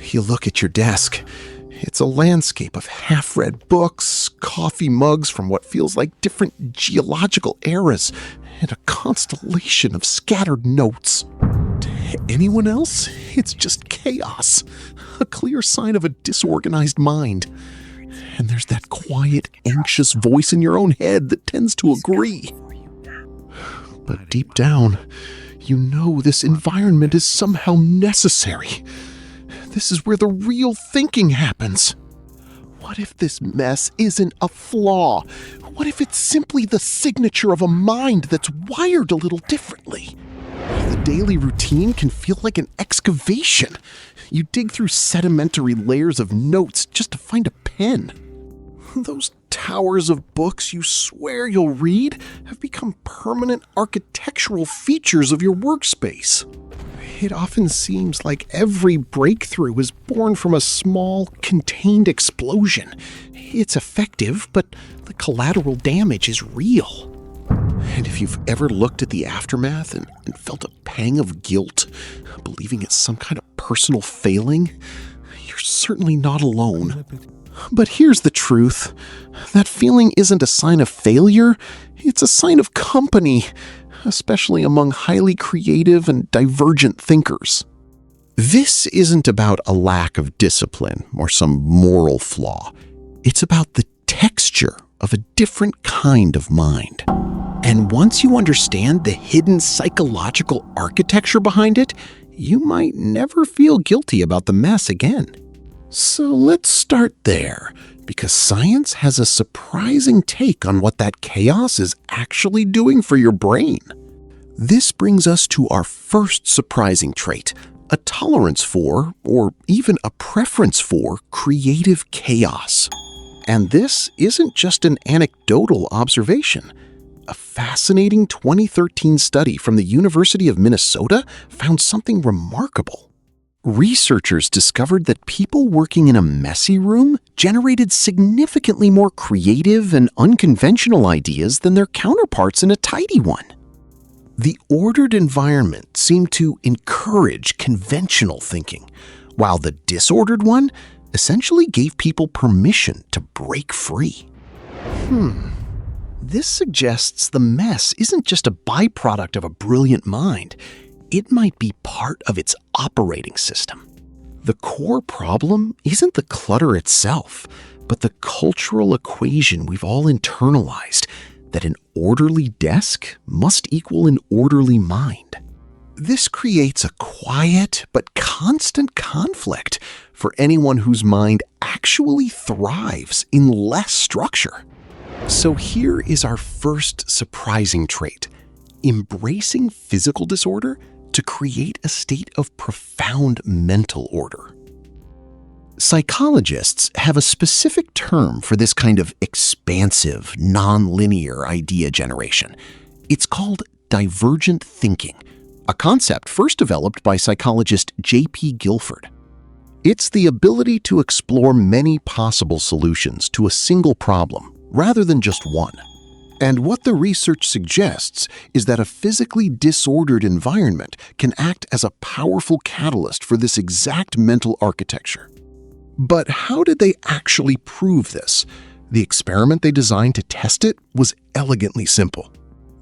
You look at your desk. It's a landscape of half-read books, coffee mugs from what feels like different geological eras, and a constellation of scattered notes. To anyone else, it's just chaos, a clear sign of a disorganized mind. And there's that quiet, anxious voice in your own head that tends to agree. But deep down, you know this environment is somehow necessary. This is where the real thinking happens. What if this mess isn't a flaw? What if it's simply the signature of a mind that's wired a little differently? The daily routine can feel like an excavation. You dig through sedimentary layers of notes just to find a pen. Those towers of books you swear you'll read have become permanent architectural features of your workspace. It often seems like every breakthrough is born from a small, contained explosion. It's effective, but the collateral damage is real. And if you've ever looked at the aftermath and felt a pang of guilt, believing it's some kind of personal failing, you're certainly not alone. But here's the truth. That feeling isn't a sign of failure, it's a sign of company, especially among highly creative and divergent thinkers. This isn't about a lack of discipline or some moral flaw. It's about the texture of a different kind of mind. And once you understand the hidden psychological architecture behind it, you might never feel guilty about the mess again. So let's start there, because science has a surprising take on what that chaos is actually doing for your brain. This brings us to our first surprising trait, a tolerance for, or even a preference for, creative chaos. And this isn't just an anecdotal observation. A fascinating 2013 study from the University of Minnesota found something remarkable. Researchers discovered that people working in a messy room generated significantly more creative and unconventional ideas than their counterparts in a tidy one. The ordered environment seemed to encourage conventional thinking, while the disordered one essentially gave people permission to break free. This suggests the mess isn't just a byproduct of a brilliant mind. It might be part of its operating system. The core problem isn't the clutter itself, but the cultural equation we've all internalized, that an orderly desk must equal an orderly mind. This creates a quiet but constant conflict for anyone whose mind actually thrives in less structure. So here is our first surprising trait: embracing physical disorder to create a state of profound mental order. Psychologists have a specific term for this kind of expansive, non-linear idea generation. It's called divergent thinking, a concept first developed by psychologist J.P. Guilford. It's the ability to explore many possible solutions to a single problem, rather than just one. And what the research suggests is that a physically disordered environment can act as a powerful catalyst for this exact mental architecture. But how did they actually prove this? The experiment they designed to test it was elegantly simple.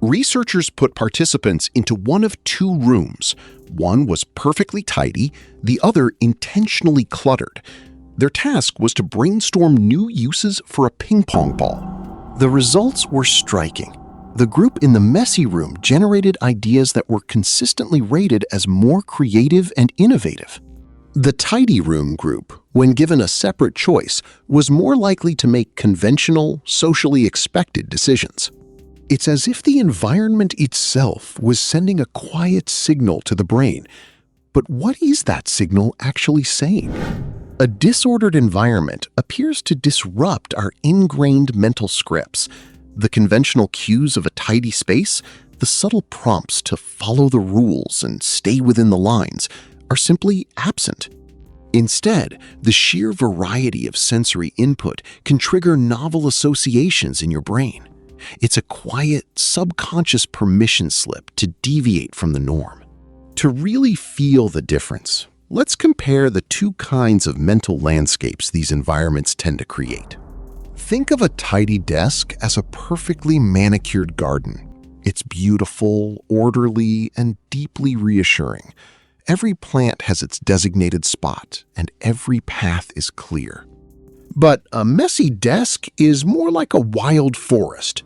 Researchers put participants into one of two rooms. One was perfectly tidy, the other intentionally cluttered. Their task was to brainstorm new uses for a ping pong ball. The results were striking. The group in the messy room generated ideas that were consistently rated as more creative and innovative. The tidy room group, when given a separate choice, was more likely to make conventional, socially expected decisions. It's as if the environment itself was sending a quiet signal to the brain. But what is that signal actually saying? A disordered environment appears to disrupt our ingrained mental scripts. The conventional cues of a tidy space, the subtle prompts to follow the rules and stay within the lines, are simply absent. Instead, the sheer variety of sensory input can trigger novel associations in your brain. It's a quiet, subconscious permission slip to deviate from the norm. To really feel the difference, let's compare the two kinds of mental landscapes these environments tend to create. Think of a tidy desk as a perfectly manicured garden. It's beautiful, orderly, and deeply reassuring. Every plant has its designated spot, and every path is clear. But a messy desk is more like a wild forest.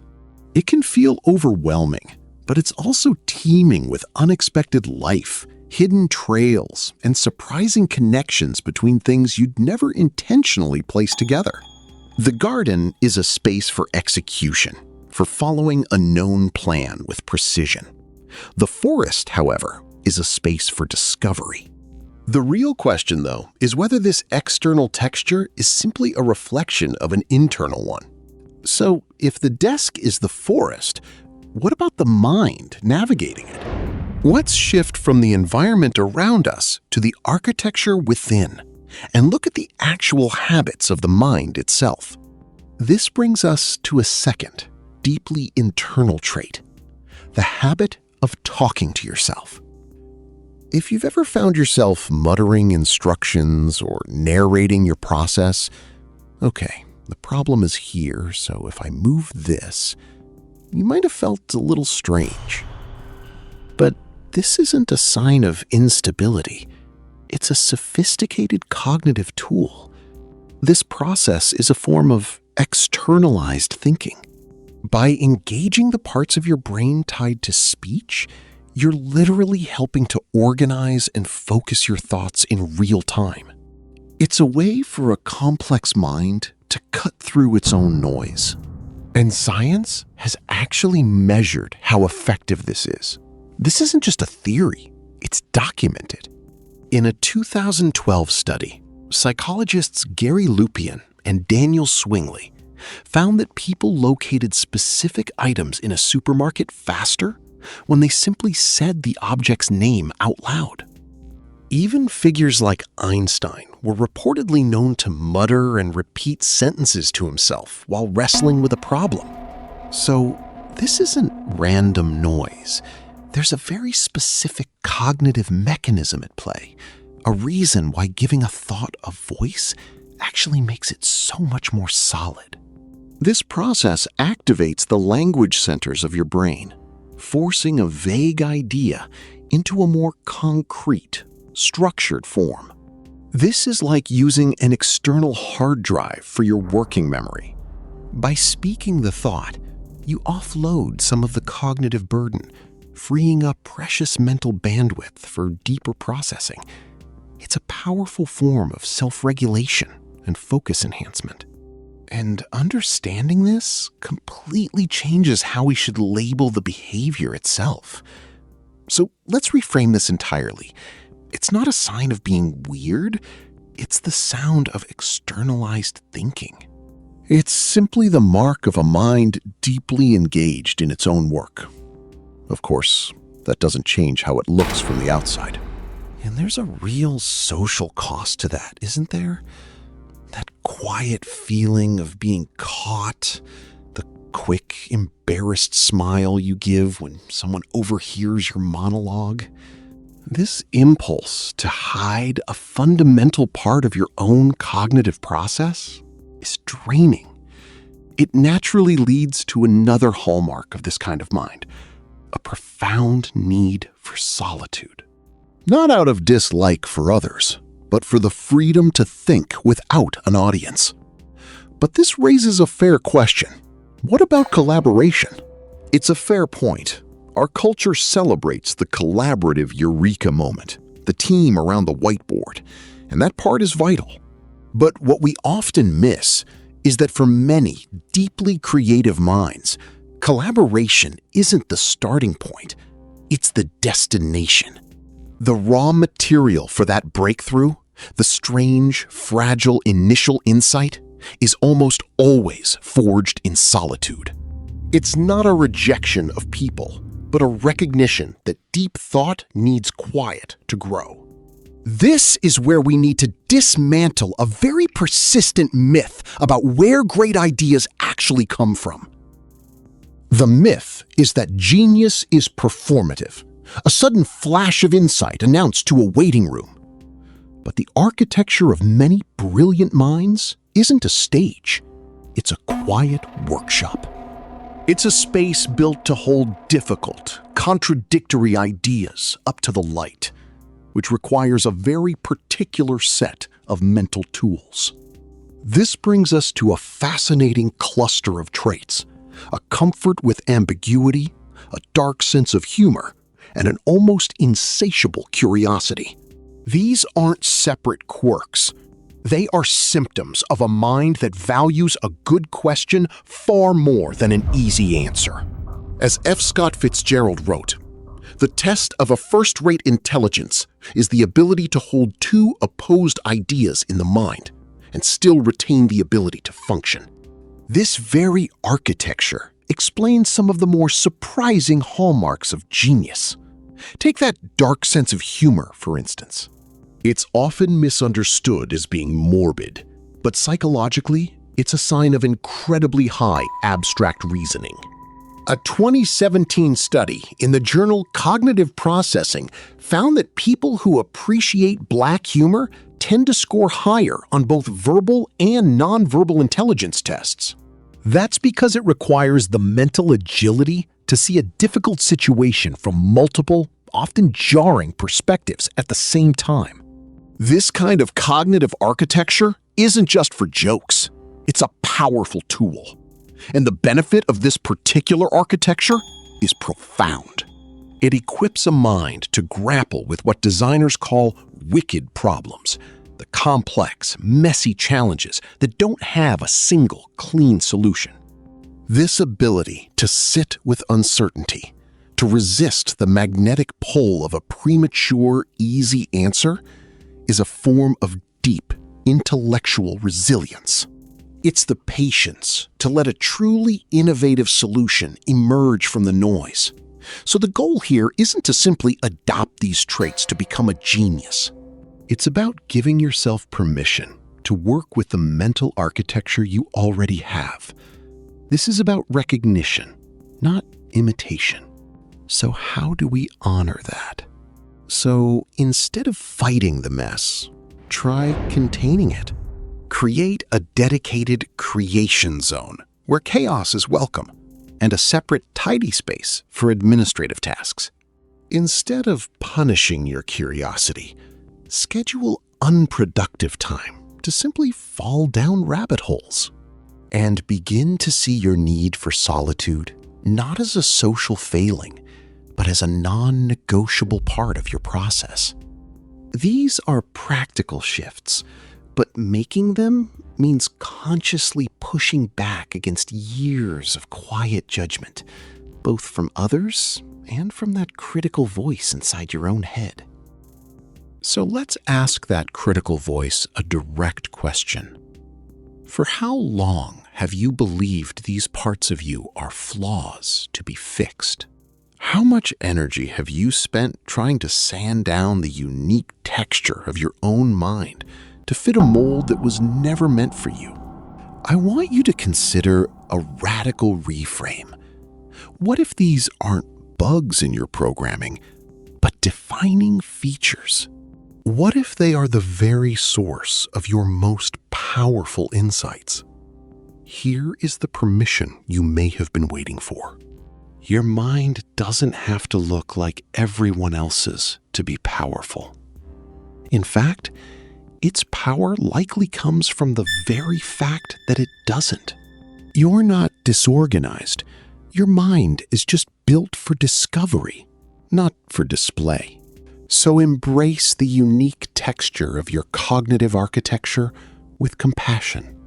It can feel overwhelming, but it's also teeming with unexpected life, hidden trails, and surprising connections between things you'd never intentionally place together. The garden is a space for execution, for following a known plan with precision. The forest, however, is a space for discovery. The real question, though, is whether this external texture is simply a reflection of an internal one. So, if the desk is the forest, what about the mind navigating it? Let's shift from the environment around us to the architecture within, and look at the actual habits of the mind itself. This brings us to a second, deeply internal trait: the habit of talking to yourself. If you've ever found yourself muttering instructions or narrating your process, okay, the problem is here, so if I move this, you might have felt a little strange. But this isn't a sign of instability. It's a sophisticated cognitive tool. This process is a form of externalized thinking. By engaging the parts of your brain tied to speech, you're literally helping to organize and focus your thoughts in real time. It's a way for a complex mind to cut through its own noise. And science has actually measured how effective this is. This isn't just a theory, it's documented. In a 2012 study, psychologists Gary Lupien and Daniel Swingley found that people located specific items in a supermarket faster when they simply said the object's name out loud. Even figures like Einstein were reportedly known to mutter and repeat sentences to himself while wrestling with a problem. So this isn't random noise. There's a very specific cognitive mechanism at play, a reason why giving a thought a voice actually makes it so much more solid. This process activates the language centers of your brain, forcing a vague idea into a more concrete, structured form. This is like using an external hard drive for your working memory. By speaking the thought, you offload some of the cognitive burden, freeing up precious mental bandwidth for deeper processing. It's a powerful form of self-regulation and focus enhancement. And understanding this completely changes how we should label the behavior itself. So let's reframe this entirely. It's not a sign of being weird, it's the sound of externalized thinking. It's simply the mark of a mind deeply engaged in its own work. Of course, that doesn't change how it looks from the outside. And there's a real social cost to that, isn't there? That quiet feeling of being caught, the quick, embarrassed smile you give when someone overhears your monologue. This impulse to hide a fundamental part of your own cognitive process is draining. It naturally leads to another hallmark of this kind of mind, a profound need for solitude. Not out of dislike for others, but for the freedom to think without an audience. But this raises a fair question. What about collaboration? It's a fair point. Our culture celebrates the collaborative eureka moment, the team around the whiteboard, and that part is vital. But what we often miss is that for many deeply creative minds, collaboration isn't the starting point, it's the destination. The raw material for that breakthrough, the strange, fragile initial insight, is almost always forged in solitude. It's not a rejection of people, but a recognition that deep thought needs quiet to grow. This is where we need to dismantle a very persistent myth about where great ideas actually come from. The myth is that genius is performative, a sudden flash of insight announced to a waiting room. But the architecture of many brilliant minds isn't a stage. It's a quiet workshop. It's a space built to hold difficult, contradictory ideas up to the light, which requires a very particular set of mental tools. This brings us to a fascinating cluster of traits: a comfort with ambiguity, a dark sense of humor, and an almost insatiable curiosity. These aren't separate quirks. They are symptoms of a mind that values a good question far more than an easy answer. As F. Scott Fitzgerald wrote, "The test of a first-rate intelligence is the ability to hold two opposed ideas in the mind and still retain the ability to function." This very architecture explains some of the more surprising hallmarks of genius. Take that dark sense of humor, for instance. It's often misunderstood as being morbid, but psychologically, it's a sign of incredibly high abstract reasoning. A 2017 study in the journal Cognitive Processing found that people who appreciate black humor tend to score higher on both verbal and nonverbal intelligence tests. That's because it requires the mental agility to see a difficult situation from multiple, often jarring perspectives at the same time. This kind of cognitive architecture isn't just for jokes. It's a powerful tool. And the benefit of this particular architecture is profound. It equips a mind to grapple with what designers call wicked problems, the complex, messy challenges that don't have a single, clean solution. This ability to sit with uncertainty, to resist the magnetic pull of a premature, easy answer, is a form of deep, intellectual resilience. It's the patience to let a truly innovative solution emerge from the noise. So the goal here isn't to simply adopt these traits to become a genius. It's about giving yourself permission to work with the mental architecture you already have. This is about recognition, not imitation. So how do we honor that? So instead of fighting the mess, try containing it. Create a dedicated creation zone where chaos is welcome, and a separate tidy space for administrative tasks. Instead of punishing your curiosity, schedule unproductive time to simply fall down rabbit holes. And begin to see your need for solitude not as a social failing, but as a non-negotiable part of your process. These are practical shifts, but making them means consciously pushing back against years of quiet judgment, both from others and from that critical voice inside your own head. So let's ask that critical voice a direct question. For how long have you believed these parts of you are flaws to be fixed? How much energy have you spent trying to sand down the unique texture of your own mind to fit a mold that was never meant for you? I want you to consider a radical reframe. What if these aren't bugs in your programming, but defining features? What if they are the very source of your most powerful insights? Here is the permission you may have been waiting for. Your mind doesn't have to look like everyone else's to be powerful. In fact, its power likely comes from the very fact that it doesn't. You're not disorganized. Your mind is just built for discovery, not for display. So embrace the unique texture of your cognitive architecture with compassion.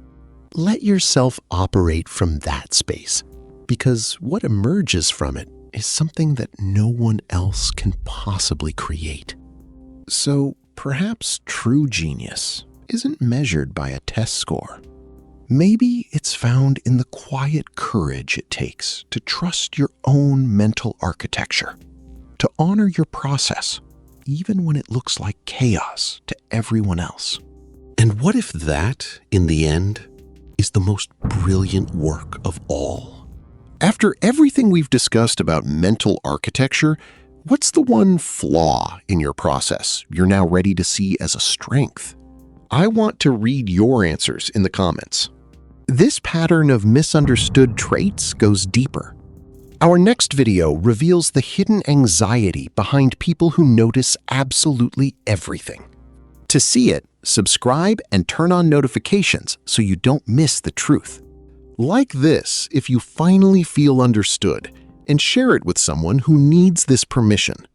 Let yourself operate from that space, because what emerges from it is something that no one else can possibly create. So perhaps true genius isn't measured by a test score. Maybe it's found in the quiet courage it takes to trust your own mental architecture, to honor your process, even when it looks like chaos to everyone else. And what if that, in the end, is the most brilliant work of all? After everything we've discussed about mental architecture, What's the one flaw in your process you're now ready to see as a strength? I want to read your answers in the comments. This pattern of misunderstood traits goes deeper. Our next video reveals the hidden anxiety behind people who notice absolutely everything. To see it, subscribe and turn on notifications so you don't miss the truth. Like this if you finally feel understood, and share it with someone who needs this permission.